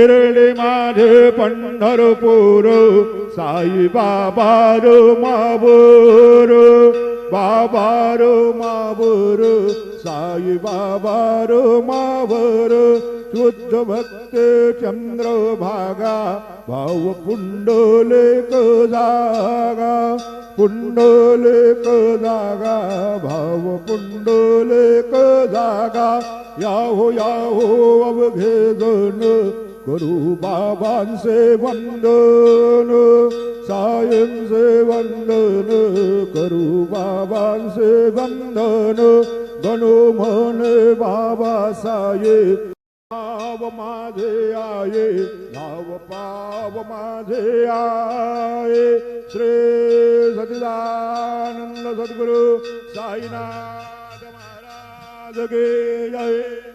शिर्डी माझे पंढरपूर साई बाबा रो माबूर बाबा row माबूर Sai Baba row Mawar शुद्ध भक्त चंद्र भागा भाव पुंडलिक जागा पुंडलिक जागा भाव पुंडलिक जागा याहो याहो अवघे जण करू बाबांचे वंदन सायंचे वंदन करू बाबांचे वंदन गणो म्हणे बाबा साहेब पाव माझे आये नाव पाव माझे आये श्री सच्चिदानंद सद्गुरु साईनाथ महाराज के जय।